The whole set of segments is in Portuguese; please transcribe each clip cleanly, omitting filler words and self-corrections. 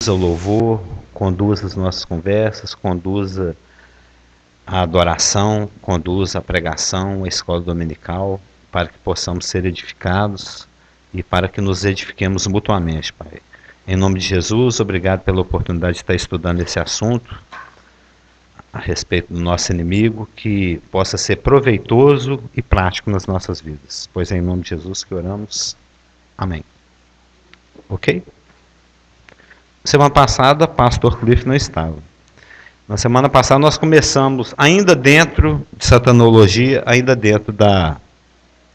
o louvor, conduza as nossas conversas, conduza a adoração, conduza a pregação, a escola dominical, para que possamos ser edificados e para que nos edifiquemos mutuamente, Pai. Em nome de Jesus, obrigado pela oportunidade de estar estudando esse assunto a respeito do nosso inimigo, que possa ser proveitoso e prático nas nossas vidas. Pois é em nome de Jesus que oramos. Amém. Ok? Semana passada, pastor Cliff não estava. Na semana passada nós começamos, ainda dentro de satanologia, ainda dentro da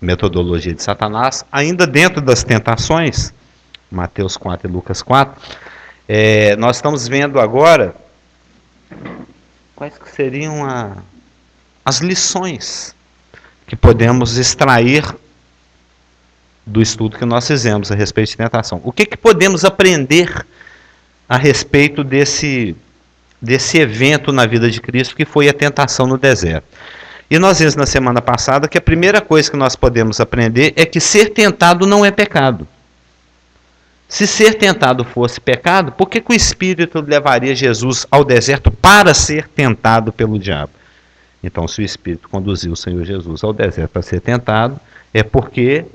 metodologia de Satanás, ainda dentro das tentações, Mateus 4 e Lucas 4, nós estamos vendo agora quais que seriam as lições que podemos extrair do estudo que nós fizemos a respeito de tentação. O que podemos aprender a respeito desse evento na vida de Cristo, que foi a tentação no deserto. E nós vimos na semana passada que a primeira coisa que nós podemos aprender é que ser tentado não é pecado. Se ser tentado fosse pecado, por que o Espírito levaria Jesus ao deserto para ser tentado pelo diabo? Então, se o Espírito conduziu o Senhor Jesus ao deserto para ser tentado, é porque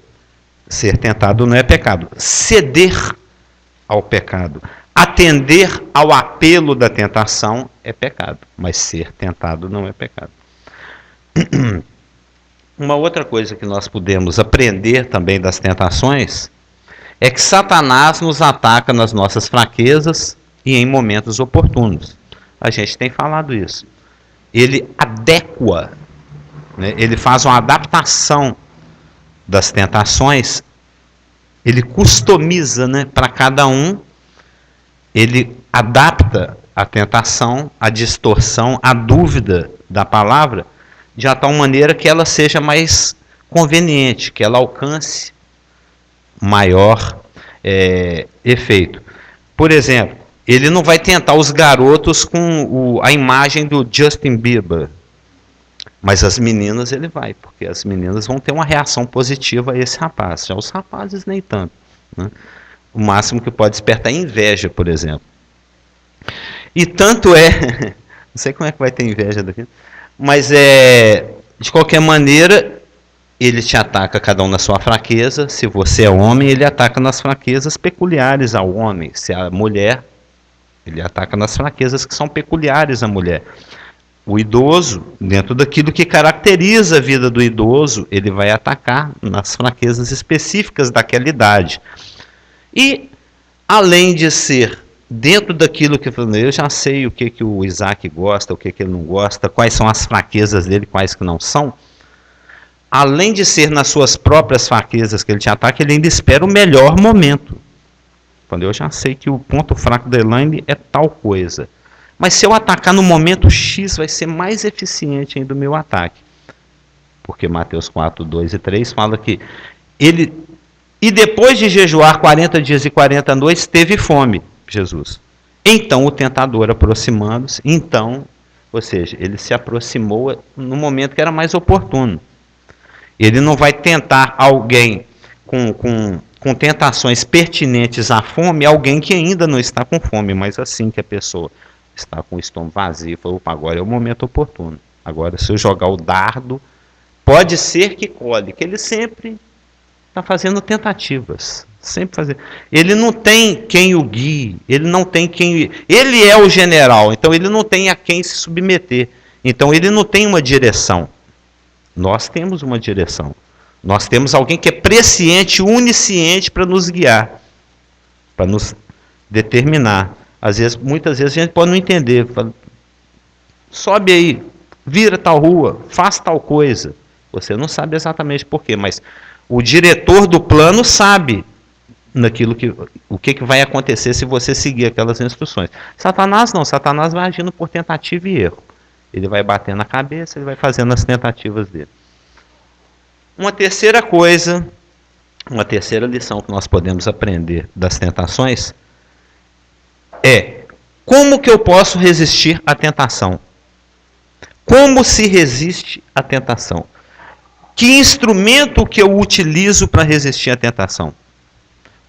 ser tentado não é pecado. Ceder ao pecado, atender ao apelo da tentação é pecado, mas ser tentado não é pecado. Uma outra coisa que nós podemos aprender também das tentações é que Satanás nos ataca nas nossas fraquezas e em momentos oportunos. A gente tem falado isso. Ele adequa, né? Ele faz uma adaptação das tentações, ele customiza, né, para cada um. Ele adapta a tentação, a distorção, a dúvida da palavra de uma tal maneira que ela seja mais conveniente, que ela alcance maior efeito. Por exemplo, ele não vai tentar os garotos com a imagem do Justin Bieber, mas as meninas ele vai, porque as meninas vão ter uma reação positiva a esse rapaz. Já os rapazes nem tanto, né? O máximo que pode despertar é inveja, por exemplo. E tanto não sei como é que vai ter inveja daqui, mas de qualquer maneira, ele te ataca cada um na sua fraqueza. Se você é homem, ele ataca nas fraquezas peculiares ao homem. Se é mulher, ele ataca nas fraquezas que são peculiares à mulher. O idoso, dentro daquilo que caracteriza a vida do idoso, ele vai atacar nas fraquezas específicas daquela idade. E, além de ser dentro daquilo que eu já sei o que o Isaac gosta, o que ele não gosta, quais são as fraquezas dele, quais que não são, além de ser nas suas próprias fraquezas que ele te ataca, ele ainda espera o melhor momento. Quando eu já sei que o ponto fraco da Elaine é tal coisa. Mas se eu atacar no momento X, vai ser mais eficiente ainda o meu ataque. Porque Mateus 4, 2 e 3 fala que ele... E depois de jejuar 40 dias e 40 noites, teve fome, Jesus. Então o tentador aproximando-se, ou seja, ele se aproximou no momento que era mais oportuno. Ele não vai tentar alguém com tentações pertinentes à fome, alguém que ainda não está com fome, mas assim que a pessoa está com o estômago vazio, falou, opa, agora é o momento oportuno. Agora, se eu jogar o dardo, pode ser que colhe, que ele sempre está fazendo tentativas, sempre fazendo. Ele não tem quem o guie, ele não tem quem... Ele é o general, então ele não tem a quem se submeter. Então ele não tem uma direção. Nós temos uma direção. Nós temos alguém que é presciente, onisciente para nos guiar, para nos determinar. Muitas vezes a gente pode não entender. Fala, sobe aí, vira tal rua, faz tal coisa. Você não sabe exatamente por quê, mas o diretor do plano sabe o que vai acontecer se você seguir aquelas instruções. Satanás não, Satanás vai agindo por tentativa e erro. Ele vai batendo na cabeça, ele vai fazendo as tentativas dele. Uma terceira coisa, uma terceira lição que nós podemos aprender das tentações é como que eu posso resistir à tentação? Como se resiste à tentação? Que instrumento que eu utilizo para resistir à tentação?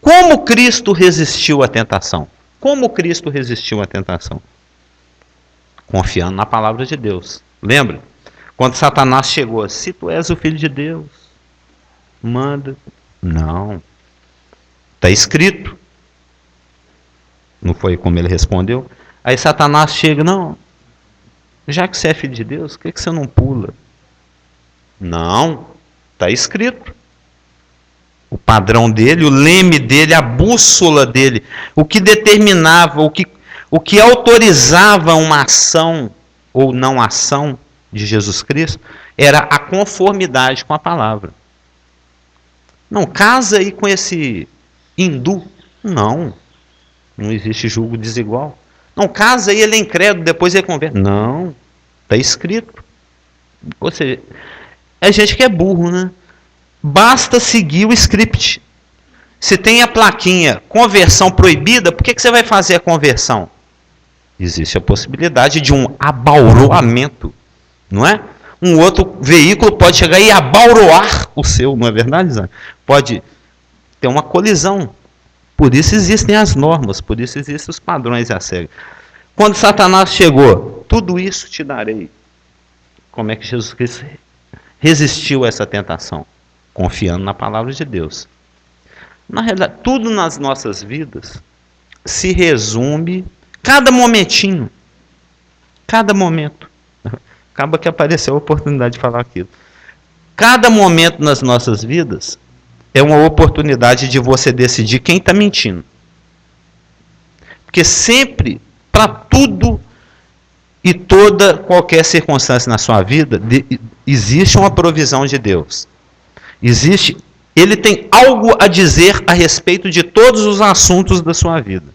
Como Cristo resistiu à tentação? Como Cristo resistiu à tentação? Confiando na palavra de Deus. Lembra? Quando Satanás chegou, se tu és o Filho de Deus, manda. Não. Está escrito. Não foi como ele respondeu? Aí Satanás chega, não, já que você é filho de Deus, por que você não pula? Não, está escrito. O padrão dele, o leme dele, a bússola dele, o que determinava, o que autorizava uma ação ou não ação de Jesus Cristo, era a conformidade com a palavra. Não, casa aí com esse hindu. Não existe julgo desigual. Não, casa aí, ele é incrédulo, depois ele converte. Não, está escrito. Ou seja, é gente que é burro, né? Basta seguir o script. Se tem a plaquinha conversão proibida, por que você vai fazer a conversão? Existe a possibilidade de um abauroamento, não é? Um outro veículo pode chegar e abauroar o seu, não é verdade, Zé? Pode ter uma colisão. Por isso existem as normas, por isso existem os padrões e as regras. Quando Satanás chegou, tudo isso te darei. Como é que Jesus Cristo resistiu a essa tentação? Confiando na palavra de Deus. Na realidade, tudo nas nossas vidas se resume, cada momentinho, cada momento. Acaba que apareceu a oportunidade de falar aquilo. Cada momento nas nossas vidas é uma oportunidade de você decidir quem está mentindo. Porque sempre, para tudo e toda qualquer circunstância na sua vida, existe uma provisão de Deus. Ele tem algo a dizer a respeito de todos os assuntos da sua vida.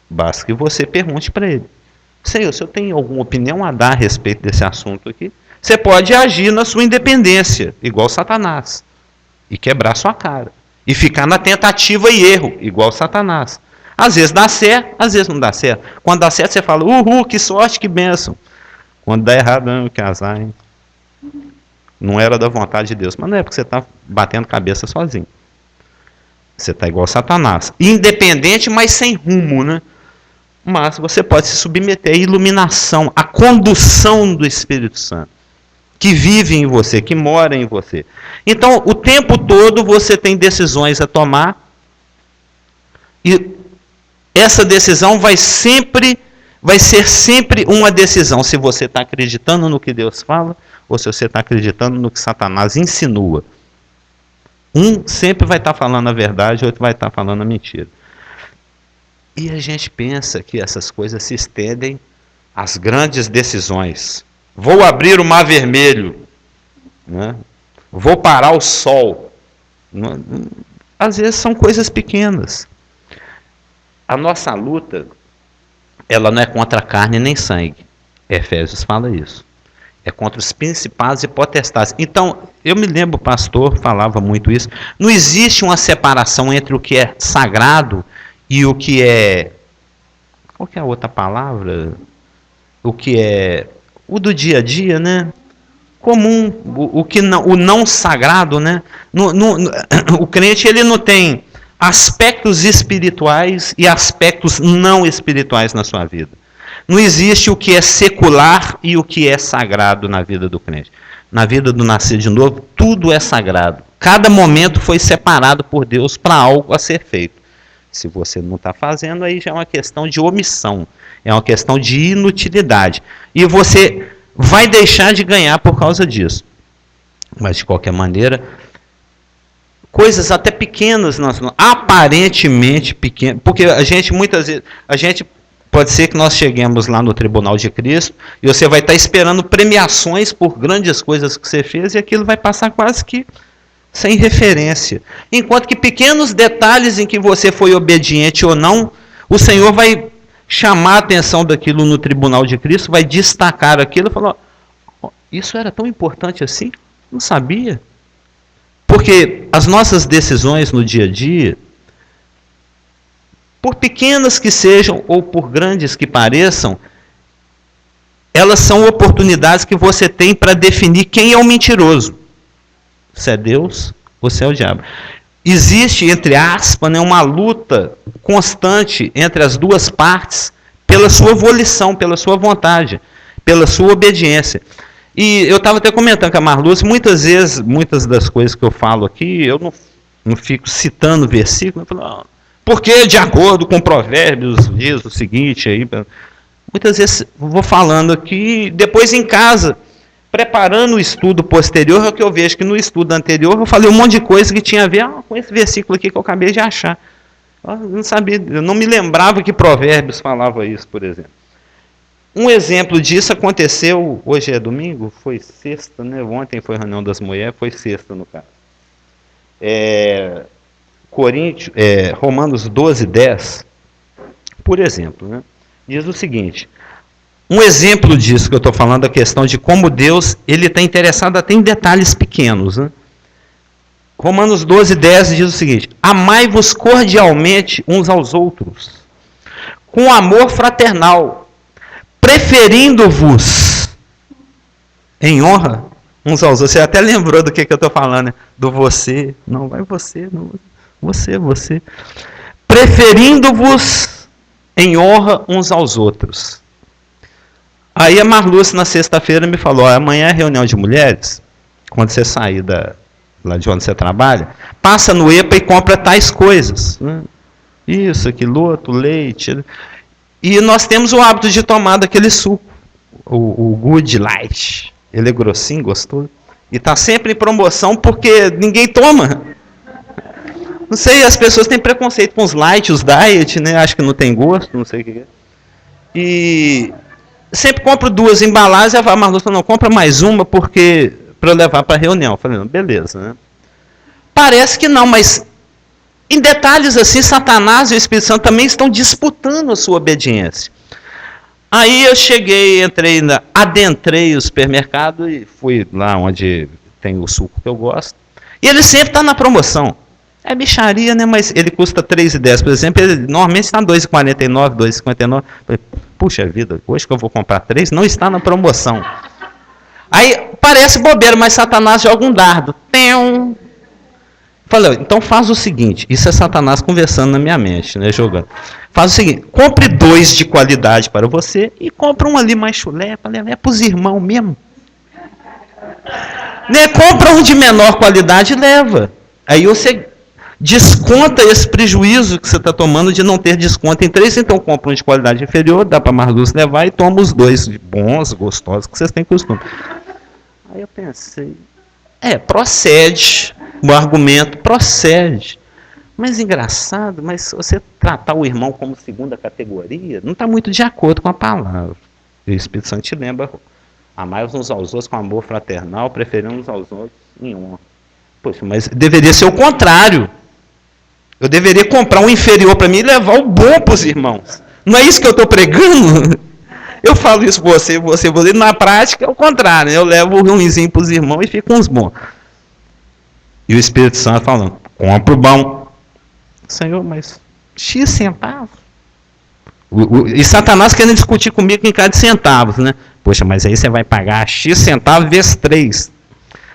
Basta que você pergunte para ele: Senhor, se eu tenho alguma opinião a dar a respeito desse assunto aqui, você pode agir na sua independência, igual Satanás, e quebrar sua cara, e ficar na tentativa e erro, igual Satanás. Às vezes dá certo, às vezes não dá certo. Quando dá certo, você fala: uhul, que sorte, que bênção. Quando dá errado, não, que azar, hein? Não era da vontade de Deus, mas não é porque você está batendo cabeça sozinho. Você está igual Satanás, independente, mas sem rumo, né? Mas você pode se submeter à iluminação, à condução do Espírito Santo, que vive em você, que mora em você. Então, o tempo todo você tem decisões a tomar, e essa decisão vai ser sempre uma decisão se você está acreditando no que Deus fala ou se você está acreditando no que Satanás insinua. Um sempre vai estar falando a verdade, o outro vai estar falando a mentira. E a gente pensa que essas coisas se estendem às grandes decisões. Vou abrir o Mar Vermelho, né? Vou parar o sol. Às vezes são coisas pequenas. A nossa luta, ela não é contra carne nem sangue. Efésios fala isso. É contra os principados e potestades. Então, eu me lembro, o pastor falava muito isso. Não existe uma separação entre o que é sagrado e o que é... Qual que é a outra palavra? O que é... O do dia a dia, né? Comum. O não sagrado, né? O crente, ele não tem aspectos espirituais e aspectos não espirituais na sua vida. Não existe o que é secular e o que é sagrado na vida do crente. Na vida do nascido de novo, tudo é sagrado. Cada momento foi separado por Deus para algo a ser feito. Se você não está fazendo, aí já é uma questão de omissão. É uma questão de inutilidade. E você vai deixar de ganhar por causa disso. Mas, de qualquer maneira, coisas até pequenas, aparentemente pequenas, porque a gente muitas vezes... Pode ser que nós cheguemos lá no tribunal de Cristo e você vai estar esperando premiações por grandes coisas que você fez e aquilo vai passar quase que sem referência. Enquanto que pequenos detalhes em que você foi obediente ou não, o Senhor vai chamar a atenção daquilo no tribunal de Cristo, vai destacar aquilo e falar: isso era tão importante assim? Não sabia. Porque as nossas decisões no dia a dia, por pequenas que sejam ou por grandes que pareçam, elas são oportunidades que você tem para definir quem é o mentiroso. Se é Deus ou se é o diabo. existe, entre aspas, né, uma luta constante entre as duas partes pela sua volição, pela sua vontade, pela sua obediência. E eu estava até comentando com a Marluce, muitas vezes, muitas das coisas que eu falo aqui, eu não fico citando versículo, eu falo, porque de acordo com Provérbios diz o seguinte, aí, muitas vezes vou falando aqui, depois em casa, preparando o estudo posterior, é o que eu vejo que no estudo anterior eu falei um monte de coisa que tinha a ver com esse versículo aqui que eu acabei de achar. Eu não sabia, eu não me lembrava que Provérbios falava isso, por exemplo. Um exemplo disso aconteceu, hoje é domingo? Foi sexta, né? Ontem foi a reunião das mulheres, foi sexta no caso. Romanos 12, 10, por exemplo, né? Diz o seguinte, um exemplo disso que eu estou falando, a questão de como Deus ele está interessado até em detalhes pequenos. Né? Romanos 12, 10 diz o seguinte, amai-vos cordialmente uns aos outros, com amor fraternal, preferindo-vos em honra uns aos outros. Você até lembrou do que eu estou falando, né? Do você. Não, vai você. Não, você. Preferindo-vos em honra uns aos outros. Aí a Marluce, na sexta-feira, me falou, amanhã é reunião de mulheres, quando você sair lá de onde você trabalha, passa no EPA e compra tais coisas. Né? Isso, aquilo, outro, leite. E nós temos o hábito de tomar daquele suco, o Good Light. Ele é grossinho, gostoso. E está sempre em promoção porque ninguém toma. Não sei, as pessoas têm preconceito com os light, os diet, né? Acho que não tem gosto, não sei o que é. E sempre compro 2 embalagens, a Marluce falou, não, compra mais uma porque para eu levar para a reunião. Eu falei, não, beleza, né? Parece que não, mas em detalhes assim, Satanás e o Espírito Santo também estão disputando a sua obediência. Aí eu adentrei o supermercado e fui lá onde tem o suco que eu gosto. E ele sempre está na promoção. É bicharia, né? Mas ele custa R$3,10, por exemplo. Ele normalmente está R$2,49, R$2,59. Puxa vida, hoje que eu vou comprar 3, não está na promoção. Aí parece bobeira, mas Satanás joga um dardo. Tem. Falei, então faz o seguinte, isso é Satanás conversando na minha mente, né, jogando. Faz o seguinte, compre 2 de qualidade para você e compra um ali mais chulé para levar para os irmãos mesmo. Né, compra um de menor qualidade e leva. Aí você desconta esse prejuízo que você está tomando de não ter desconto em 3, então compra um de qualidade inferior, dá para a Marluce levar e toma os 2 bons, gostosos, que vocês têm costume. Aí eu pensei, procede. O argumento procede. Mas engraçado, mas se você tratar o irmão como segunda categoria, não está muito de acordo com a palavra. E o Espírito Santo te lembra, amai uns aos outros com amor fraternal, preferindo uns aos outros em honra. Poxa, mas deveria ser o contrário. Eu deveria comprar um inferior para mim e levar o bom para os irmãos. Não é isso que eu estou pregando? Eu falo isso para você, na prática é o contrário. Eu levo o ruimzinho para os irmãos e fico com os bons. E o Espírito Santo falando, compra o bom. Senhor, mas X centavos? E Satanás querendo discutir comigo em cada centavos, né? Poxa, mas aí você vai pagar X centavos vezes 3.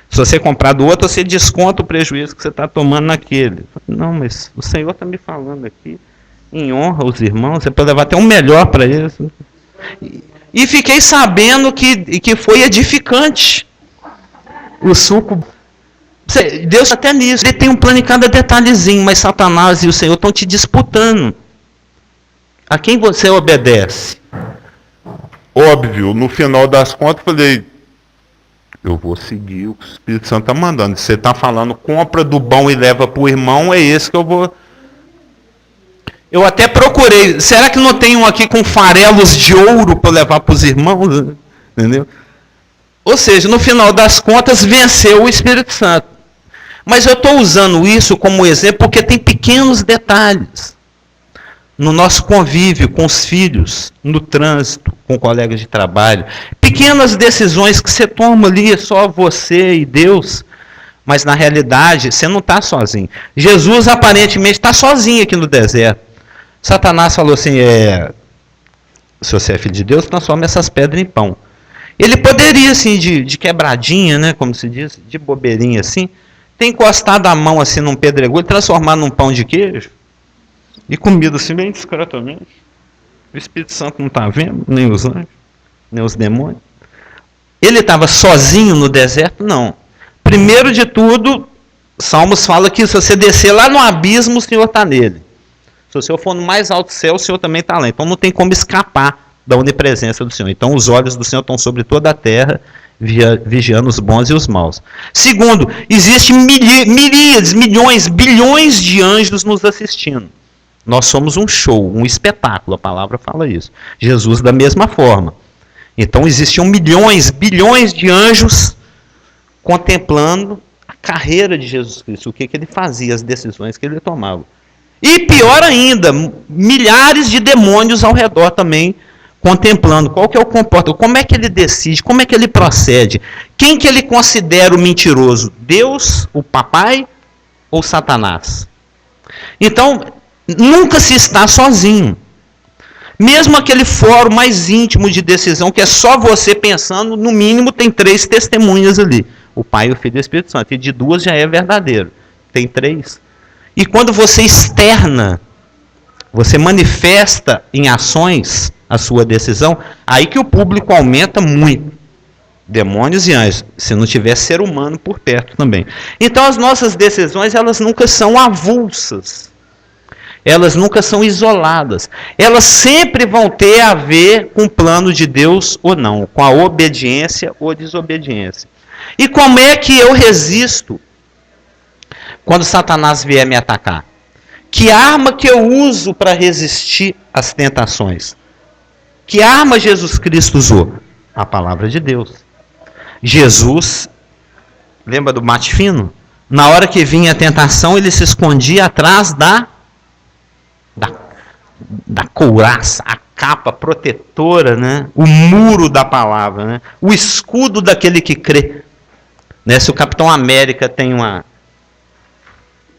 Se você comprar do outro, você desconta o prejuízo que você está tomando naquele. Não, mas o Senhor está me falando aqui, em honra aos irmãos, você pode levar até um melhor para eles. E fiquei sabendo que foi edificante. O suco... Deus até nisso, ele tem um plano em cada detalhezinho, mas Satanás e o Senhor estão te disputando. A quem você obedece? Óbvio, no final das contas eu falei, eu vou seguir o que o Espírito Santo está mandando. Você está falando, compra do bom e leva para o irmão, é esse que eu vou... Eu até procurei, será que não tem um aqui com farelos de ouro para levar para os irmãos? Entendeu? Ou seja, no final das contas, venceu o Espírito Santo. Mas eu estou usando isso como exemplo porque tem pequenos detalhes. No nosso convívio com os filhos, no trânsito, com colegas de trabalho. Pequenas decisões que você toma ali, é só você e Deus. Mas na realidade, você não está sozinho. Jesus aparentemente está sozinho aqui no deserto. Satanás falou assim, se você é filho de Deus, transforma essas pedras em pão. Ele poderia, assim, de quebradinha, né, como se diz, de bobeirinha assim, ter encostado a mão assim num pedregulho e transformado num pão de queijo e comido assim bem discretamente. O Espírito Santo não está vendo, nem os anjos, nem os demônios. Ele estava sozinho no deserto? Não. Primeiro de tudo, Salmos fala que se você descer lá no abismo, o Senhor está nele. Se o Senhor for no mais alto céu, o Senhor também está lá. Então não tem como escapar da onipresença do Senhor. Então os olhos do Senhor estão sobre toda a terra, vigiando os bons e os maus. Segundo, existem miríades, milhões, bilhões de anjos nos assistindo. Nós somos um show, um espetáculo, a palavra fala isso. Jesus da mesma forma. Então existiam milhões, bilhões de anjos contemplando a carreira de Jesus Cristo, o que ele fazia, as decisões que ele tomava. E pior ainda, milhares de demônios ao redor também contemplando qual que é o comportamento, como é que ele decide, como é que ele procede, quem que ele considera o mentiroso, Deus, o papai ou Satanás? Então, nunca se está sozinho. Mesmo aquele fórum mais íntimo de decisão, que é só você pensando, no mínimo tem 3 testemunhas ali. O Pai, o Filho e o Espírito Santo. E de 2 já é verdadeiro. Tem 3. E quando você externa, você manifesta em ações a sua decisão, aí que o público aumenta muito. Demônios e anjos, se não tiver ser humano por perto também. Então as nossas decisões, elas nunca são avulsas. Elas nunca são isoladas. Elas sempre vão ter a ver com o plano de Deus ou não, com a obediência ou desobediência. E como é que eu resisto quando Satanás vier me atacar? Que arma que eu uso para resistir às tentações? Que arma Jesus Cristo usou? A palavra de Deus. Jesus, lembra do mate fino? Na hora que vinha a tentação, ele se escondia atrás da couraça, a capa protetora, né? O muro da palavra, né? O escudo daquele que crê. Né? Se o Capitão América tem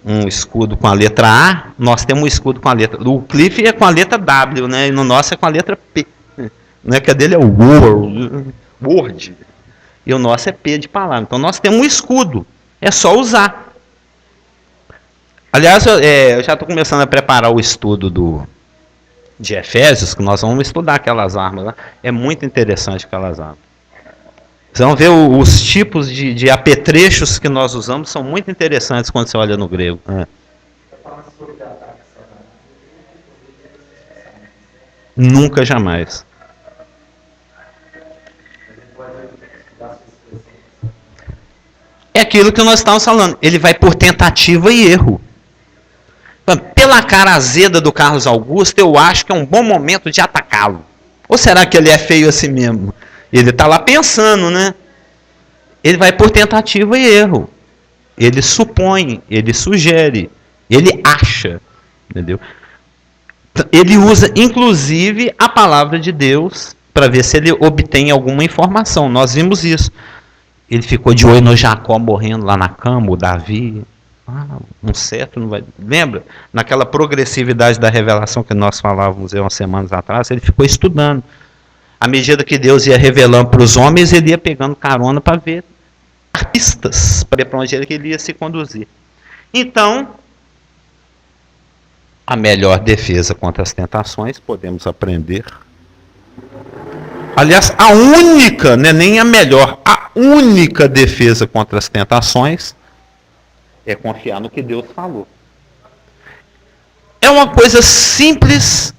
um escudo com a letra A, nós temos um escudo com a letra... O Cliff é com a letra W, né? E no nosso é com a letra P. Né? Que a dele é o Word. E o nosso é P de palavra. Então nós temos um escudo. É só usar. Aliás, eu já estou começando a preparar o estudo de Efésios, que nós vamos estudar aquelas armas lá. É muito interessante aquelas armas. Vocês vão ver os tipos de apetrechos que nós usamos, são muito interessantes quando você olha no grego. Nunca, jamais. É aquilo que nós estávamos falando. Ele vai por tentativa e erro. Pela cara azeda do Carlos Augusto, eu acho que é um bom momento de atacá-lo. Ou será que ele é feio assim mesmo? Ele está lá pensando, né? Ele vai por tentativa e erro. Ele supõe, ele sugere, ele acha. Entendeu? Ele usa, inclusive, a palavra de Deus para ver se ele obtém alguma informação. Nós vimos isso. Ele ficou de olho no Jacó morrendo lá na cama, o Davi... um certo não vai... Lembra? Naquela progressividade da revelação que nós falávamos umas semanas atrás, ele ficou estudando. À medida que Deus ia revelando para os homens, ele ia pegando carona para ver pistas, para ver para onde ele ia se conduzir. Então, a melhor defesa contra as tentações, podemos aprender. Aliás, a única, né, nem a melhor, a única defesa contra as tentações é confiar no que Deus falou. É uma coisa simples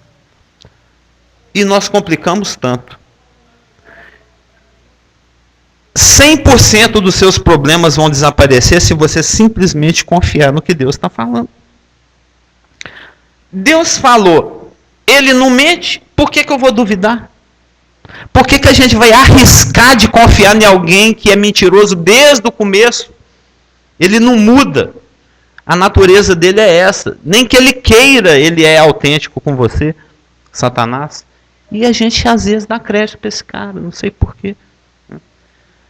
e nós complicamos tanto. 100% dos seus problemas vão desaparecer se você simplesmente confiar no que Deus está falando. Deus falou, Ele não mente, por que eu vou duvidar? Por que a gente vai arriscar de confiar em alguém que é mentiroso desde o começo? Ele não muda. A natureza dele é essa. Nem que ele queira, ele é autêntico com você, Satanás. E a gente às vezes dá crédito para esse cara, não sei porquê.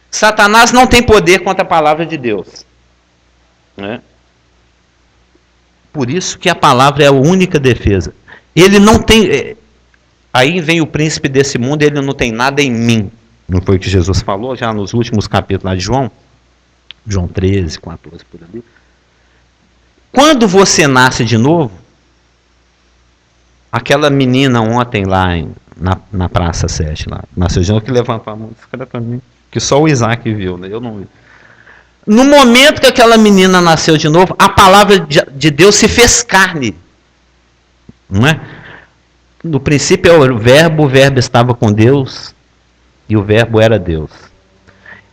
Satanás não tem poder contra a palavra de Deus. Né? Por isso que a palavra é a única defesa. Ele não tem... Aí vem o príncipe desse mundo, ele não tem nada em mim. Não foi o que Jesus falou já nos últimos capítulos de João? João 13, 14, por ali. Quando você nasce de novo, aquela menina ontem lá na Praça 7, lá, nasceu de novo, que levantou a mão discretamente, que só o Isaac viu, né? Eu não vi. No momento que aquela menina nasceu de novo, a palavra de Deus se fez carne. Não é? No princípio é o verbo estava com Deus, e o verbo era Deus.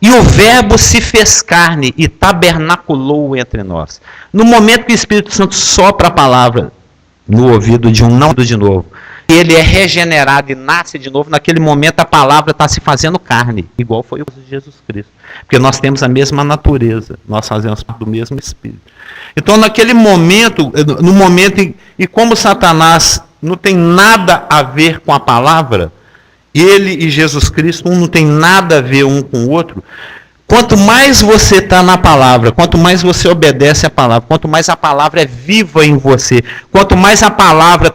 E o verbo se fez carne e tabernaculou entre nós. No momento que o Espírito Santo sopra a palavra no ouvido de um não de novo, ele é regenerado e nasce de novo, naquele momento a palavra está se fazendo carne, igual foi o de Jesus Cristo. Porque nós temos a mesma natureza, nós fazemos parte do mesmo Espírito. Então naquele momento, no momento e como Satanás não tem nada a ver com a palavra, ele e Jesus Cristo, um não tem nada a ver um com o outro. Quanto mais você está na palavra, quanto mais você obedece à palavra, quanto mais a palavra é viva em você, quanto mais a palavra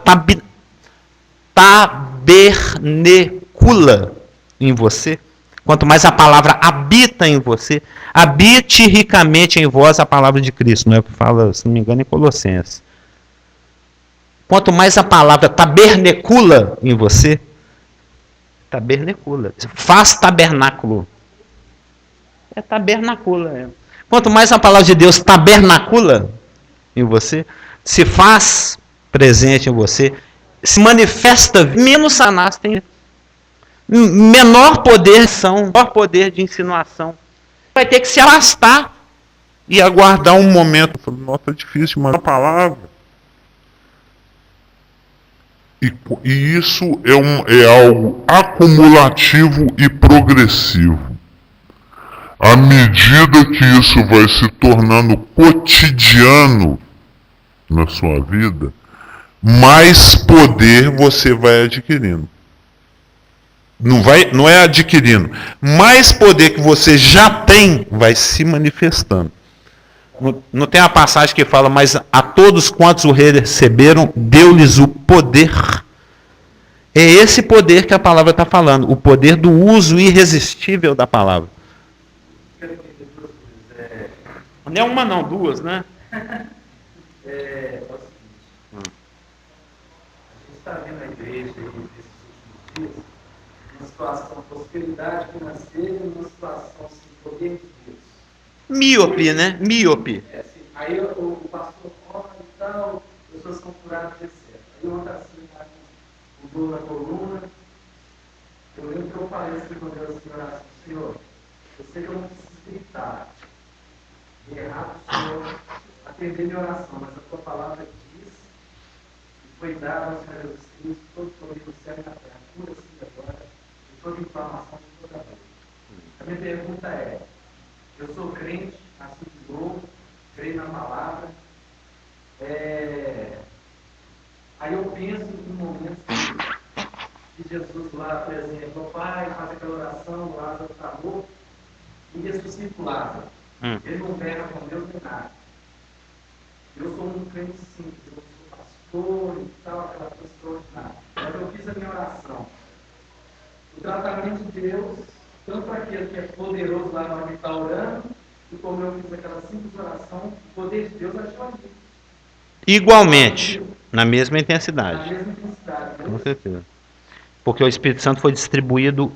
tabernecula em você, quanto mais a palavra habita em você, habite ricamente em vós a palavra de Cristo, não é o que fala, se não me engano, em Colossenses. Quanto mais a palavra tabernecula em você, tabernecula, faz tabernáculo. É tabernacula. É. Quanto mais a palavra de Deus tabernacula em você, se faz presente em você, se manifesta, menos Satanás tem menor poder de insinuação. Vai ter que se afastar e aguardar um momento. Nossa, é difícil, mas a palavra. E isso é algo acumulativo e progressivo. À medida que isso vai se tornando cotidiano na sua vida, mais poder você vai adquirindo. Não é adquirindo. Mais poder que você já tem vai se manifestando. Não tem a passagem que fala, mas a todos quantos o receberam, deu-lhes o poder. É esse poder que a palavra está falando, o poder do uso irresistível da palavra. Não é uma não, duas, né? A gente está vendo a igreja nesses últimos dias, uma situação de prosperidade financeira e uma situação sem poder de Deus. Míope, né? Míope. Assim, aí o pastor ora e tal, pessoas são curadas, etc. Aí ontem assim, o dor na coluna. Eu lembro que eu falei assim com Deus, Senhor, eu sei que eu não preciso gritar, errar o Senhor, atender minha oração, mas a tua palavra diz que foi dada ao Senhor Jesus Cristo, todo poder do céu e da terra, cura-se agora, de toda inflamação de toda dor. A minha pergunta é, eu sou crente, nasci de novo, creio na palavra, aí eu penso em momentos que Jesus lá, por exemplo, o Pai faz aquela oração, o Lázaro está morto, e ressuscita o Lázaro. Ele não pega com Deus nem nada. Eu sou um crente simples, eu sou pastor e tal, aquela coisa extraordinária. Mas eu fiz a minha oração. O tratamento de Deus, tanto para aquele que é poderoso lá na hora que está orando, e como eu fiz aquela simples oração, o poder de Deus agiu ali. Igualmente, na mesma intensidade. Na mesma intensidade. Com certeza. Porque o Espírito Santo foi distribuído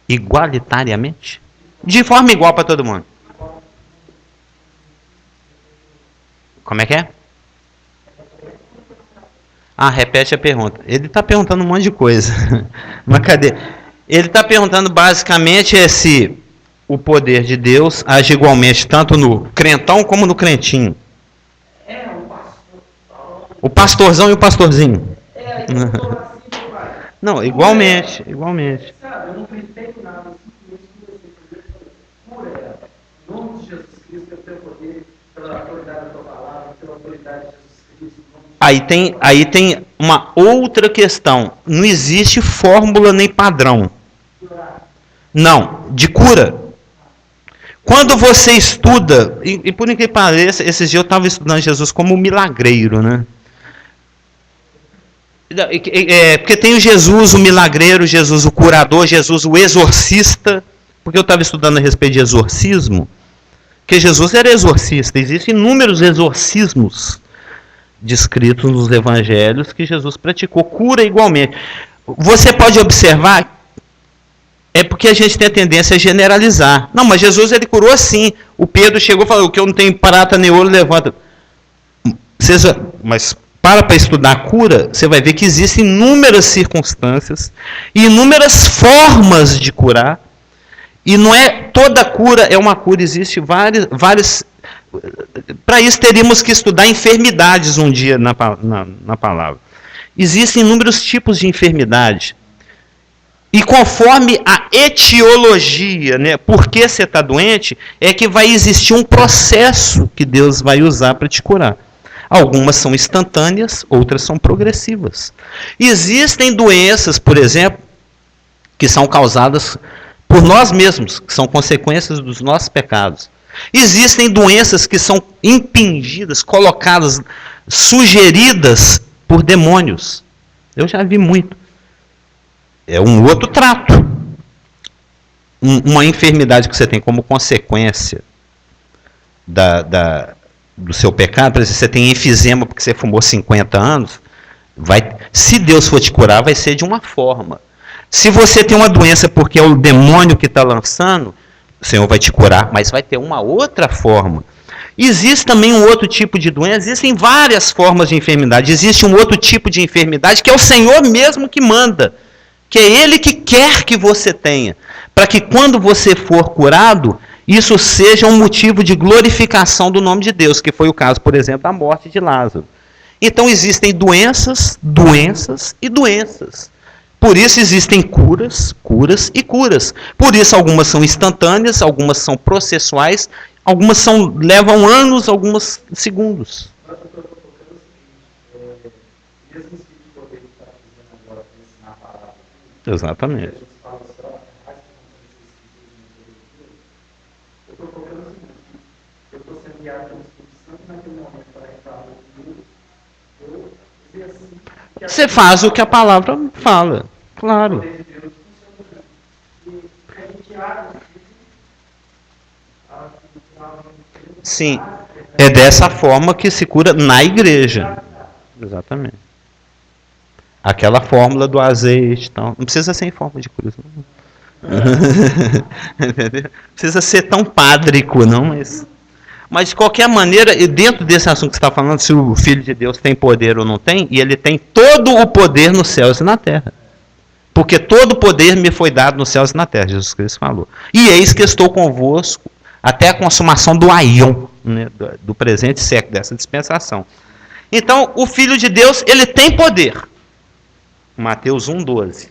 igualitariamente. De forma igual para todo mundo. Como é que é? Ah, repete a pergunta. Ele está perguntando um monte de coisa. Mas cadê? Ele está perguntando basicamente se o poder de Deus age igualmente tanto no crentão como no crentinho. O pastorzão e o pastorzinho. Não, igualmente. Sabe, eu não gritei por nada, eu simplesmente por ela. Em nome de Jesus Cristo, eu tenho poder pela autoridade da tua palavra, pela autoridade de Jesus Cristo. Aí tem uma outra questão. Não existe fórmula nem padrão. Não, de cura. Quando você estuda, e por incrível que pareça, esses dias eu estava estudando Jesus como um milagreiro, né? Porque tem o Jesus, o milagreiro, Jesus, o curador, Jesus, o exorcista, porque eu estava estudando a respeito de exorcismo, que Jesus era exorcista. Existem inúmeros exorcismos descritos nos evangelhos que Jesus praticou, cura igualmente. Você pode observar, é porque a gente tem a tendência a generalizar. Não, mas Jesus ele curou assim. O Pedro chegou e falou, o que eu não tenho prata nem ouro, levanta. Mas para estudar a cura, você vai ver que existem inúmeras circunstâncias e inúmeras formas de curar. E não é toda cura é uma cura, existe várias. Para isso teríamos que estudar enfermidades um dia na palavra. Existem inúmeros tipos de enfermidade. E conforme a etiologia, né, por que você está doente, é que vai existir um processo que Deus vai usar para te curar. Algumas são instantâneas, outras são progressivas. Existem doenças, por exemplo, que são causadas por nós mesmos, que são consequências dos nossos pecados. Existem doenças que são impingidas, colocadas, sugeridas por demônios. Eu já vi muito. É um outro trato. Uma enfermidade que você tem como consequência do seu pecado, por exemplo, você tem enfisema porque você fumou 50 anos, se Deus for te curar, vai ser de uma forma. Se você tem uma doença porque é o demônio que está lançando, o Senhor vai te curar, mas vai ter uma outra forma. Existe também um outro tipo de doença, existem várias formas de enfermidade. Existe um outro tipo de enfermidade que é o Senhor mesmo que manda, que é Ele que quer que você tenha, para que quando você for curado, isso seja um motivo de glorificação do nome de Deus, que foi o caso, por exemplo, da morte de Lázaro. Então existem doenças, doenças e doenças. Por isso existem curas, curas e curas. Por isso algumas são instantâneas, algumas são processuais, algumas levam anos, algumas segundos. Exatamente. Você faz o que a palavra fala, claro. Sim, é dessa forma que se cura na igreja. Exatamente. Aquela fórmula do azeite, não precisa ser em forma de cruz. Não precisa ser tão pádrico, não, mas de qualquer maneira, dentro desse assunto que você está falando, se o Filho de Deus tem poder ou não tem, e ele tem todo o poder nos céus e na terra. Porque todo o poder me foi dado nos céus e na terra, Jesus Cristo falou. E eis que estou convosco até a consumação do aion, né, do presente século, dessa dispensação. Então, o Filho de Deus, ele tem poder. Mateus 1,12.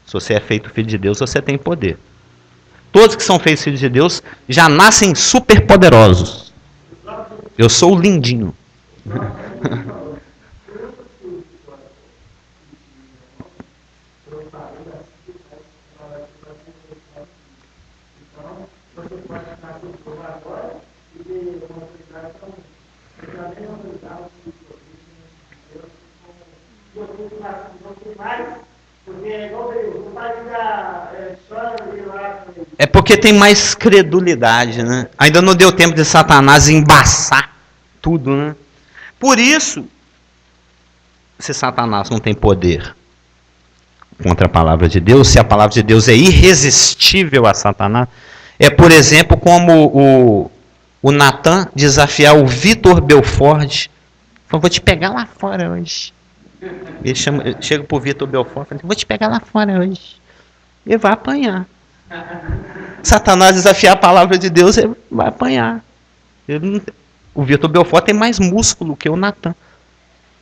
Se você é feito Filho de Deus, você tem poder. Todos que são feitos filhos de Deus já nascem superpoderosos. Eu sou o lindinho. É porque tem mais credulidade, né? Ainda não deu tempo de Satanás embaçar tudo, né? Por isso, se Satanás não tem poder contra a palavra de Deus, se a palavra de Deus é irresistível a Satanás, é, por exemplo, como o Natan desafiar o Vitor Belfort. Falou, vou te pegar lá fora hoje. Ele chega para o Vitor Belfort e fala, vou te pegar lá fora hoje. Ele vai apanhar. Satanás desafiar a palavra de Deus, ele vai apanhar. O Vitor Belfort tem mais músculo que o Natan.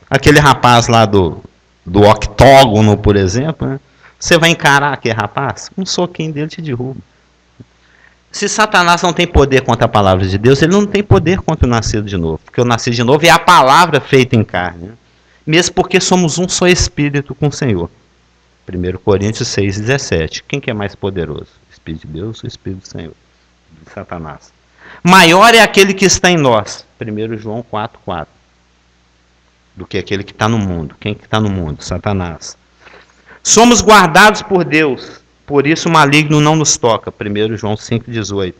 Aquele rapaz lá do octógono, por exemplo, né? Você vai encarar aquele rapaz? Um soquinho dele te derruba. Se Satanás não tem poder contra a palavra de Deus, ele não tem poder contra o nascido de novo. Porque o nascido de novo é a palavra feita em carne. Né? Mesmo porque somos um só espírito com o Senhor. 1 Coríntios 6,17. Quem que é mais poderoso? O Espírito de Deus ou o Espírito do Senhor? De Satanás. Maior é aquele que está em nós. 1 João 4,4. Do que aquele que está no mundo. Quem que está no mundo? Satanás. Somos guardados por Deus por isso o maligno não nos toca. 1 João 5,18.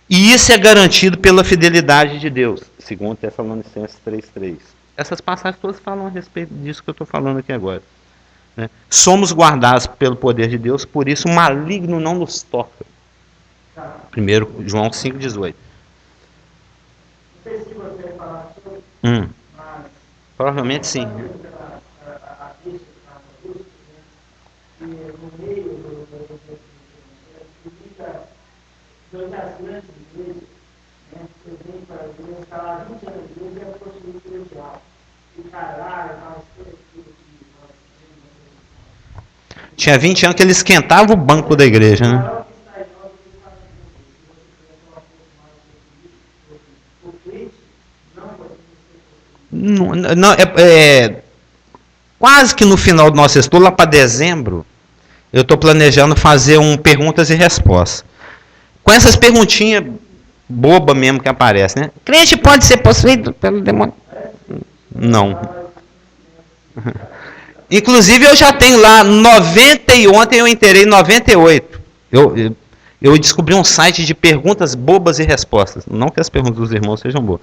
E isso é garantido pela fidelidade de Deus. 2 Tessalonicenses 3,3. Essas passagens todas falam a respeito disso que eu estou falando aqui agora. Né? Somos guardados pelo poder de Deus, por isso o maligno não nos toca. 1 João 5,18. Não sei se você vai falar sobre, mas Provavelmente sim. a lista que no meio do das grandes igrejas, né, eu venho para a igreja, está lá 20 anos de igreja e é possuído pelo diabo. E caralho, aquelas coisas que Tinha 20 anos que ele esquentava o banco da igreja, né? Não, quase que no final do nosso estudo, lá para dezembro, eu estou planejando fazer um perguntas e respostas. Com essas perguntinhas boba mesmo que aparecem, né? Crente pode ser possuído pelo demônio? Não. Inclusive eu já tenho lá 90 e ontem eu inteirei 98. Eu descobri um site de perguntas bobas e respostas. Não que as perguntas dos irmãos sejam boas.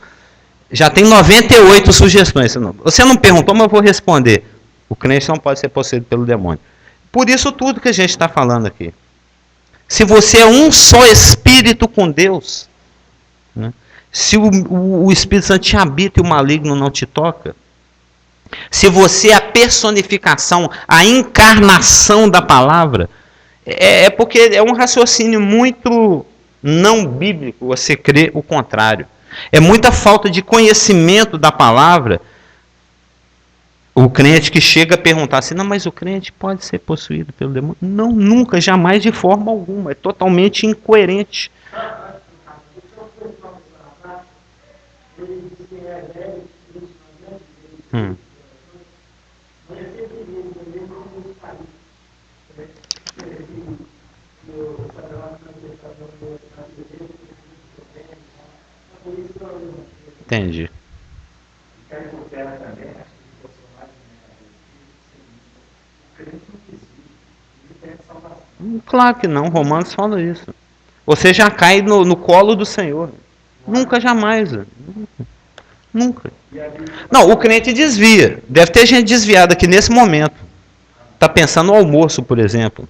Já tem 98 sugestões. Você não perguntou, mas eu vou responder. O crente não pode ser possuído pelo demônio. Por isso tudo que a gente está falando aqui. Se você é um só espírito com Deus, né? Se o Espírito Santo te habita e o maligno não te toca, se você é a personificação, a encarnação da palavra, é porque é um raciocínio muito não bíblico você crer o contrário. É muita falta de conhecimento da palavra. O crente que chega a perguntar assim, não, mas o crente pode ser possuído pelo demônio? Não, nunca, jamais, de forma alguma. É totalmente incoerente. Entendi. Claro que não, Romanos fala isso. Você já cai no colo do Senhor. Nunca, jamais. Nunca. Não, o crente desvia. Deve ter gente desviada aqui nesse momento. Está pensando no almoço, por exemplo.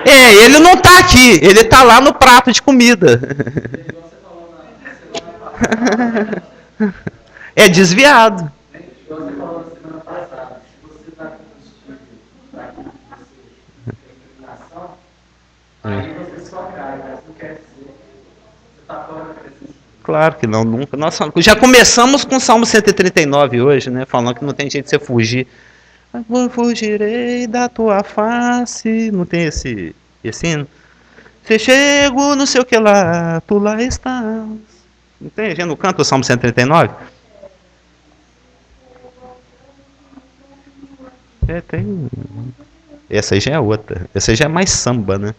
Ele não está aqui. Ele está lá no prato de comida. É desviado. Claro que não, nunca. Nós já começamos com o Salmo 139 hoje, né? Falando que não tem jeito de você fugir. Eu fugirei da tua face. Não tem esse hino? Se chego, não sei o que lá, tu lá estás. Não tem? A gente não canta o Salmo 139? Tem. Essa aí já é outra. Essa aí já é mais samba, né?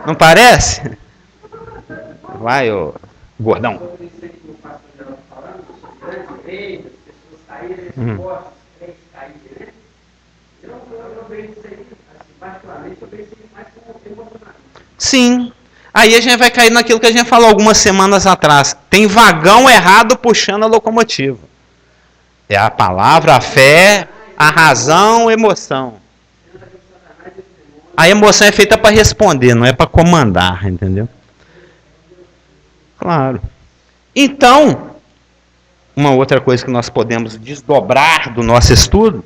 Não parece? Vai, ô gordão. Sim. Aí a gente vai cair naquilo que a gente falou algumas semanas atrás. Tem vagão errado puxando a locomotiva. É a palavra, a fé, a razão, a emoção. A emoção é feita para responder, não é para comandar, entendeu? Claro. Então, uma outra coisa que nós podemos desdobrar do nosso estudo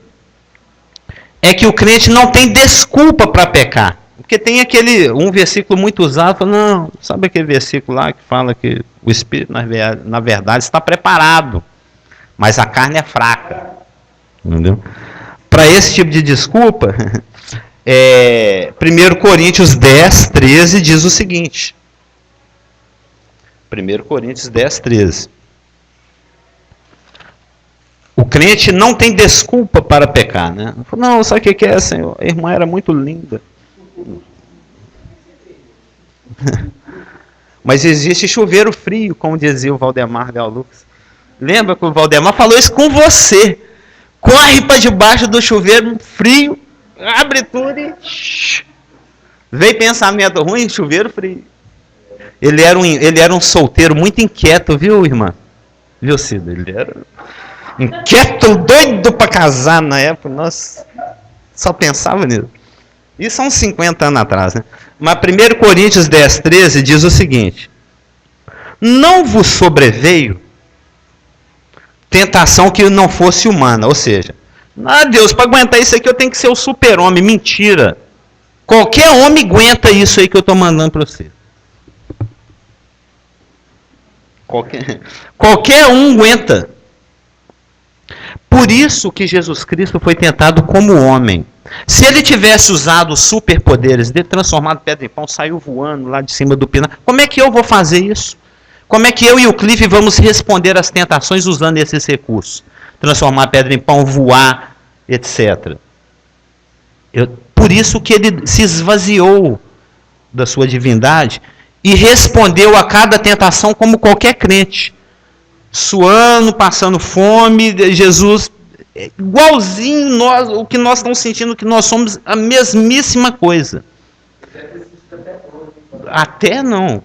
é que o crente não tem desculpa para pecar. Porque tem um versículo muito usado, fala, não, sabe aquele versículo lá que fala que o Espírito, na verdade, está preparado, mas a carne é fraca. Entendeu? Para esse tipo de desculpa, 1 Coríntios 10, 13 diz o seguinte. 1 Coríntios 10, 13. O crente não tem desculpa para pecar, né? Não, sabe o que é, Senhor? A irmã era muito linda. Mas existe chuveiro frio, como dizia o Valdemar Galux. Lembra que o Valdemar falou isso com você? Corre para debaixo do chuveiro frio. abre tudo e... Veio pensamento ruim, chuveiro frio. Ele era um solteiro muito inquieto, viu, irmã? Viu, Cida? Ele era inquieto, doido para casar na época. Nossa, só pensava nisso. Isso há uns 50 anos atrás, né? Mas 1 Coríntios 10, 13 diz o seguinte: não vos sobreveio tentação que não fosse humana. Ou seja, Deus, para aguentar isso aqui eu tenho que ser o super-homem. Mentira. Qualquer homem aguenta isso aí que eu estou mandando para você. Qualquer um aguenta. Por isso que Jesus Cristo foi tentado como homem. Se ele tivesse usado os superpoderes dele, transformado pedra em pão, saiu voando lá de cima do pinar, como é que eu vou fazer isso? Como é que eu e o Cliff vamos responder às tentações usando esses recursos? Transformar pedra em pão, voar, etc. Por isso que ele se esvaziou da sua divindade e respondeu a cada tentação como qualquer crente. Suando, passando fome, Jesus, igualzinho nós, o que nós estamos sentindo, que nós somos a mesmíssima coisa. Até não.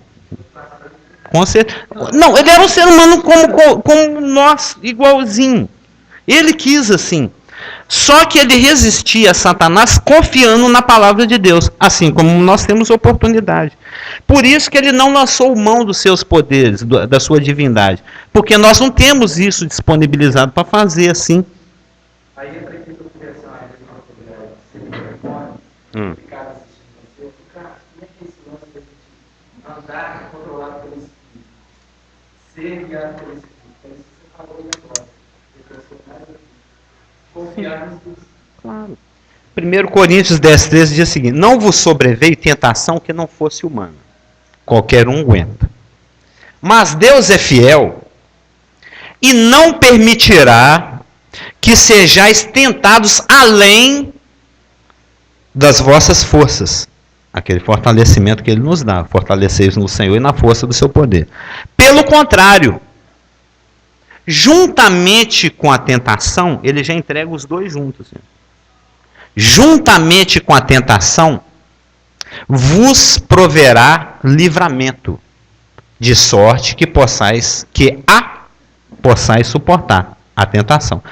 Com certeza. Não, ele era um ser humano como nós, igualzinho. Ele quis assim. Só que ele resistia a Satanás confiando na palavra de Deus, assim como nós temos oportunidade. Por isso que ele não lançou mão dos seus poderes, da sua divindade. Porque nós não temos isso disponibilizado para fazer assim. Aí entra aqui para conversar com ficar assistindo você, cara, como é que é esse lance da gente andar controlado pelo Espírito? Ser guiado pelo Espírito. É isso que você falou aí agora. Confiar no Espírito. Claro. 1 Coríntios 10, 13 diz o seguinte: não vos sobreveio tentação que não fosse humana. Qualquer um aguenta. Mas Deus é fiel e não permitirá que sejais tentados além das vossas forças. Aquele fortalecimento que Ele nos dá. Fortaleceis no Senhor e na força do seu poder. Pelo contrário, juntamente com a tentação, Ele já entrega os dois juntos. Juntamente com a tentação, vos proverá livramento, de sorte que possais suportar a tentação.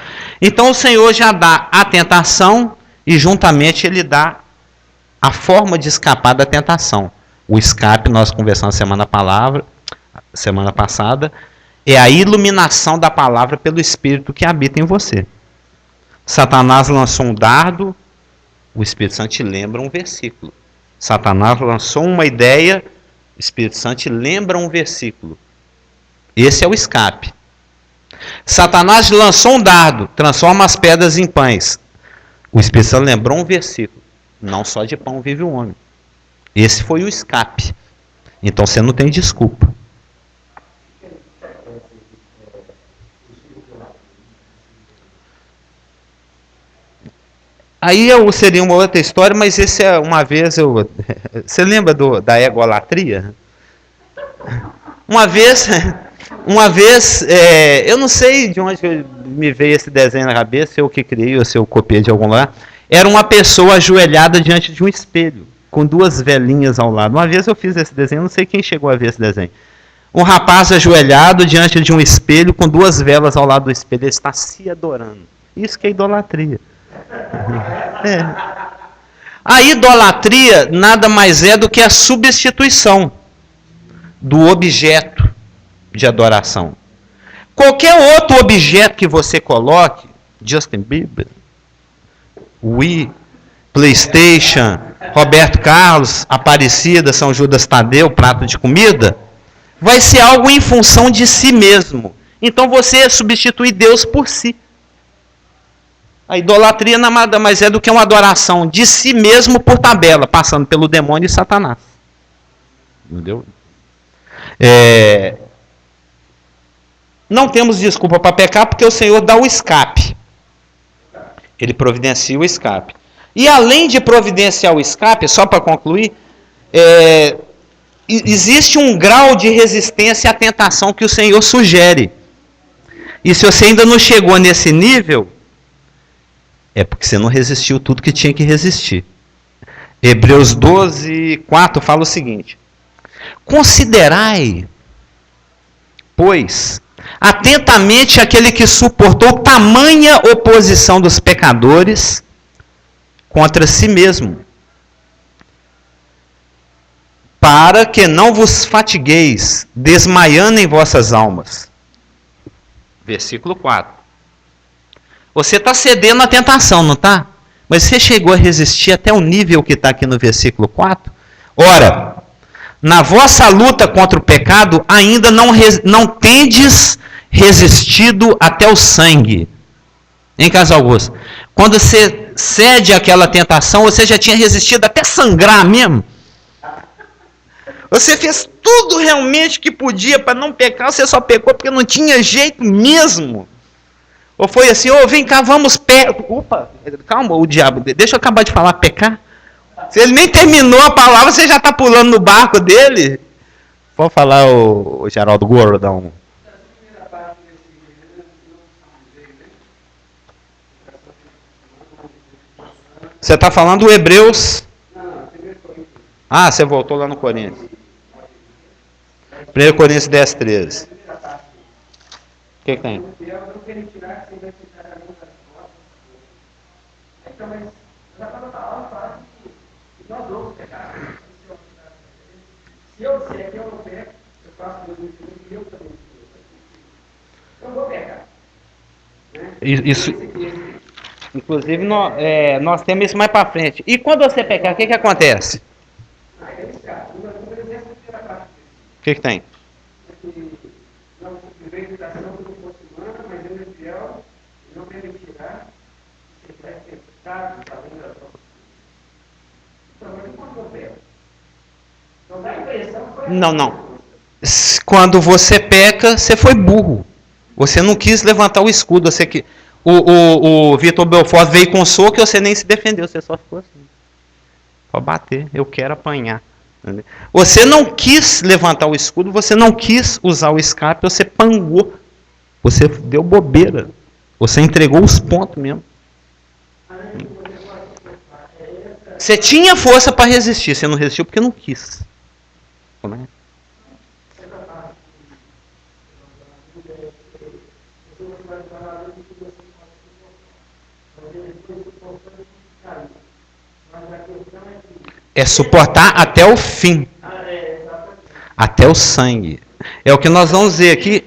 Então o Senhor já dá a tentação e juntamente Ele dá a forma de escapar da tentação. O escape, nós conversamos semana passada, é a iluminação da palavra pelo Espírito que habita em você. Satanás lançou um dardo, o Espírito Santo te lembra um versículo. Satanás lançou uma ideia, o Espírito Santo te lembra um versículo. Esse é o escape. Satanás lançou um dardo, transforma as pedras em pães. O Espírito Santo lembrou um versículo. Não só de pão vive o homem. Esse foi o escape. Então você não tem desculpa. Aí seria uma outra história, mas esse é uma vez você lembra da egolatria? Uma vez, eu não sei de onde me veio esse desenho na cabeça, se eu que criei ou se eu copiei de algum lugar. Era uma pessoa ajoelhada diante de um espelho, com duas velinhas ao lado. Uma vez eu fiz esse desenho, não sei quem chegou a ver esse desenho. Um rapaz ajoelhado diante de um espelho, com duas velas ao lado do espelho, ele está se adorando. Isso que é idolatria. A idolatria nada mais é do que a substituição do objeto de adoração. Qualquer outro objeto que você coloque, Justin Bieber, Wii, PlayStation, Roberto Carlos, Aparecida, São Judas Tadeu, prato de comida, vai ser algo em função de si mesmo. Então você substitui Deus por si. A idolatria nada mais é do que uma adoração de si mesmo por tabela, passando pelo demônio e Satanás. Entendeu? Não temos desculpa para pecar porque o Senhor dá o escape. Ele providencia o escape. E além de providenciar o escape, só para concluir, existe um grau de resistência à tentação que o Senhor sugere. E se você ainda não chegou nesse nível, É porque você não resistiu tudo que tinha que resistir. Hebreus 12, 4 fala o seguinte: considerai, pois, atentamente aquele que suportou tamanha oposição dos pecadores contra si mesmo, para que não vos fatigueis, desmaiando em vossas almas. Versículo 4. Você está cedendo à tentação, não está? Mas você chegou a resistir até o nível que está aqui no versículo 4? Ora, na vossa luta contra o pecado, ainda não tendes resistido até o sangue. Em Carlos Augusto, quando você cede àquela tentação, você já tinha resistido até sangrar mesmo? Você fez tudo realmente que podia para não pecar, você só pecou porque não tinha jeito mesmo? Ou foi assim, vem cá, vamos opa, calma, o diabo, deixa eu acabar de falar pecar. Se ele nem terminou a palavra, você já está pulando no barco dele? Pode falar, o Geraldo Gordão. Você está falando do Hebreus? Ah, você voltou lá no Coríntios. 1 Coríntios 10, 13. O que tem? Se eu disser que eu não peco, eu faço Deus me e eu também. Eu vou pecar. Isso, inclusive, nós temos isso mais para frente. E quando você pecar, o que acontece? O que tem? Não. Quando você peca, você foi burro. Você não quis levantar o escudo. O Vitor Belfort veio com soco e você nem se defendeu. Você só ficou assim. Pode bater, eu quero apanhar. Você não quis levantar o escudo, você não quis usar o escape, você pangou. Você deu bobeira. Você entregou os pontos mesmo. Você tinha força para resistir, você não resistiu porque não quis. É suportar até o fim. Até o sangue. É o que nós vamos ver aqui.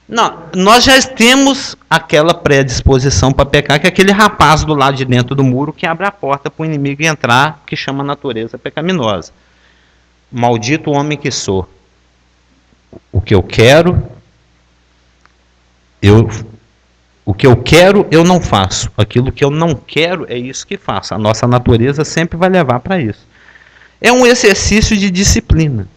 Não, nós já temos aquela predisposição para pecar, que é aquele rapaz do lado de dentro do muro que abre a porta para o inimigo entrar, que chama a natureza pecaminosa. Maldito homem que sou. O que eu quero, eu não faço. Aquilo que eu não quero, é isso que faço. A nossa natureza sempre vai levar para isso. É um exercício de disciplina.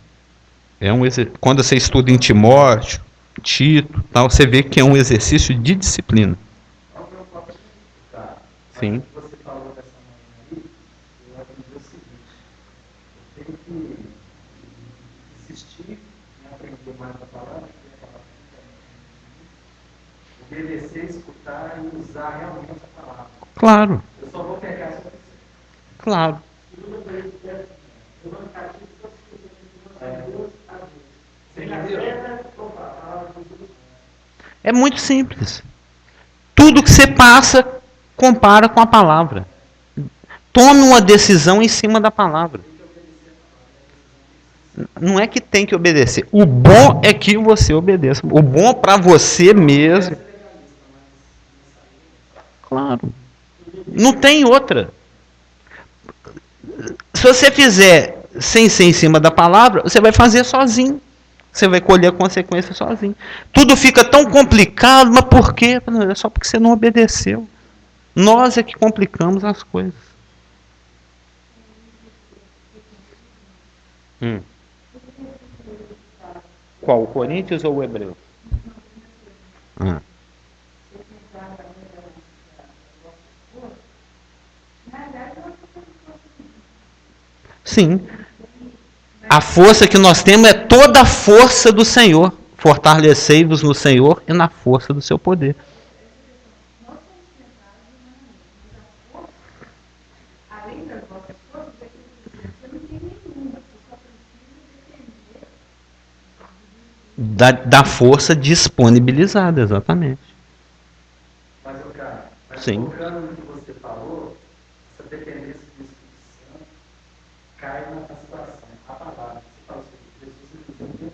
Quando você estuda em Timóteo, Tito, tal, você vê que é um exercício de disciplina. Sim. Você falou dessa manhã aí, eu aprendi o seguinte: eu tenho que insistir em aprender mais a palavra, obedecer, escutar e usar realmente a palavra. Claro. Eu só vou pegar se eu quiser. Claro. É muito simples. Tudo que você passa, compara com a palavra. Tome uma decisão em cima da palavra. Não é que tem que obedecer. O bom é que você obedeça. O bom para você mesmo. Claro. Não tem outra. Se você fizer sem ser em cima da palavra, você vai fazer sozinho. Você vai colher a consequência sozinho. Tudo fica tão complicado, mas por quê? É só porque você não obedeceu. Nós é que complicamos as coisas. Qual? O Coríntios ou o Hebreu? Sim. A força que nós temos é toda a força do Senhor. fortalecei-vos no Senhor e na força do seu poder. Da força disponibilizada, exatamente. Mas, cara, Sim. focando no que você falou, essa dependência do Espírito Santo cai na situação. A palavra, você fala assim, Jesus simplesmente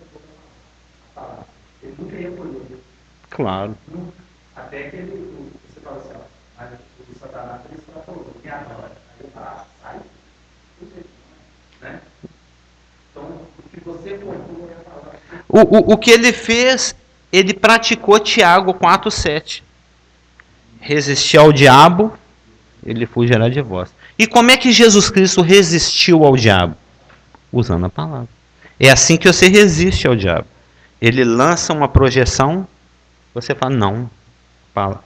a palavra. Ele nunca ia colher. Claro. Nunca. Até que ele, você fala assim, ó, mas o Satanás ele falou, me adora. Aí eu falo, sai, né? Então, o que você pontua é a palavra. O que ele fez, ele praticou Tiago 4,7. Resistir ao diabo, ele fugirá de vós. E como é que Jesus Cristo resistiu ao diabo? Usando a palavra. É assim que você resiste ao diabo. Ele lança uma projeção, você fala, não. Fala.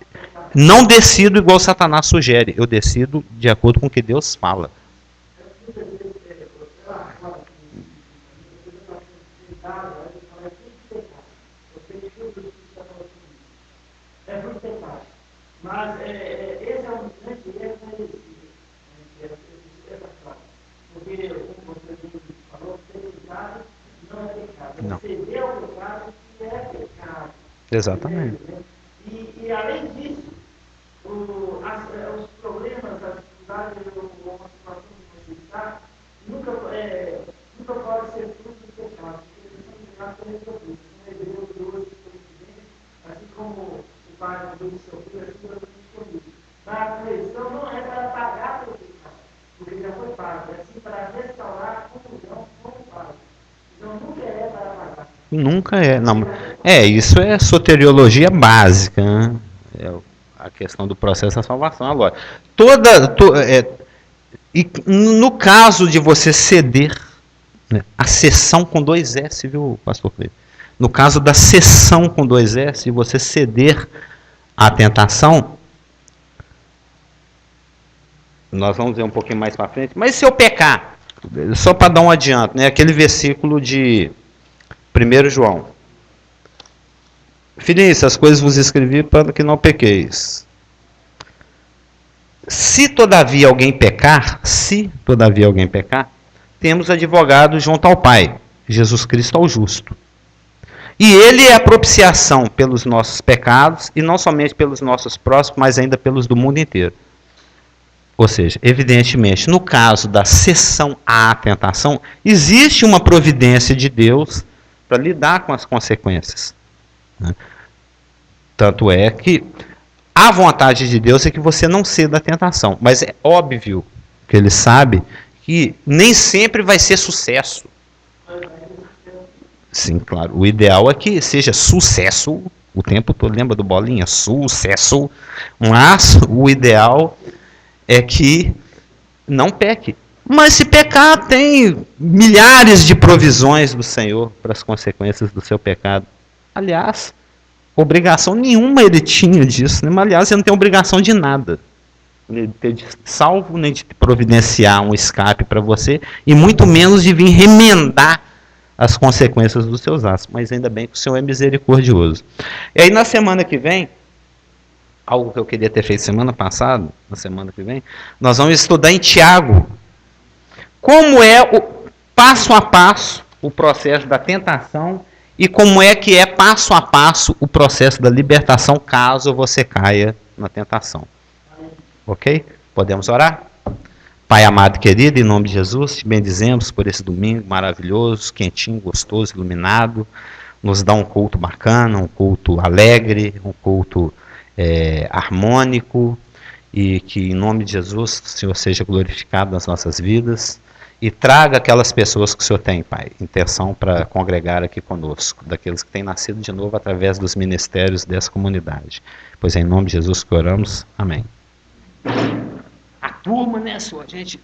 Não decido igual Satanás sugere, eu decido de acordo com o que Deus fala. É muito pecado. Mas esse é um grande erro essa frase. Porque, como você falou, ser pecado não é pecado. Não. Ceder ao pecado que é pecado. Exatamente. E além disso, os problemas, as dificuldades ou uma situação que você está, nunca pode ser fruto do pecado. Porque eles são pecados que resolvidos. Como Deus hoje, assim como o Pai do seu filho, assim como comigo. Mas a correção não é para pagar pelo pecado, porque já foi pago, é sim para restaurar a comunhão com o Pai. Então nunca é para pagar. Nunca é. Não. Isso é soteriologia básica, né? É a questão do processo da salvação. Agora, e no caso de você ceder, né, a cessão com 2 S, viu, pastor Cleber? No caso da cessão com 2 S, você ceder à tentação, nós vamos ver um pouquinho mais para frente, mas se eu pecar, só para dar um adianto, né, aquele versículo de 1 João. Filhinhos, as coisas vos escrevi para que não pequeis. Se todavia alguém pecar, temos advogado junto ao Pai, Jesus Cristo ao justo. E ele é a propiciação pelos nossos pecados, e não somente pelos nossos próximos, mas ainda pelos do mundo inteiro. Ou seja, evidentemente, no caso da cessão à tentação, existe uma providência de Deus para lidar com as consequências. Né? Tanto é que a vontade de Deus é que você não ceda à tentação. Mas é óbvio que ele sabe que nem sempre vai ser sucesso. Sim, claro. O ideal é que seja sucesso o tempo todo. Lembra do Bolinha? Sucesso. Mas o ideal é que não peque. Mas se pecar, tem milhares de provisões do Senhor para as consequências do seu pecado. Aliás, obrigação nenhuma ele tinha disso. Né? Mas, aliás, ele não tem obrigação de nada. Nem de ter salvo, nem de providenciar um escape para você, e muito menos de vir remendar as consequências dos seus atos. Mas ainda bem que o Senhor é misericordioso. E aí, na semana que vem, algo que eu queria ter feito semana passada, na semana que vem, nós vamos estudar em Tiago como é o passo a passo o processo da tentação e como é que é passo a passo o processo da libertação caso você caia na tentação. Ok? Podemos orar? Pai amado e querido, em nome de Jesus, te bendizemos por esse domingo maravilhoso, quentinho, gostoso, iluminado. Nos dá um culto bacana, um culto alegre, um culto harmônico, e que em nome de Jesus o Senhor seja glorificado nas nossas vidas e traga aquelas pessoas que o Senhor tem, Pai, intenção para congregar aqui conosco, daqueles que têm nascido de novo através dos ministérios dessa comunidade. Pois é em nome de Jesus que oramos. Amém. A turma, né, sua gente?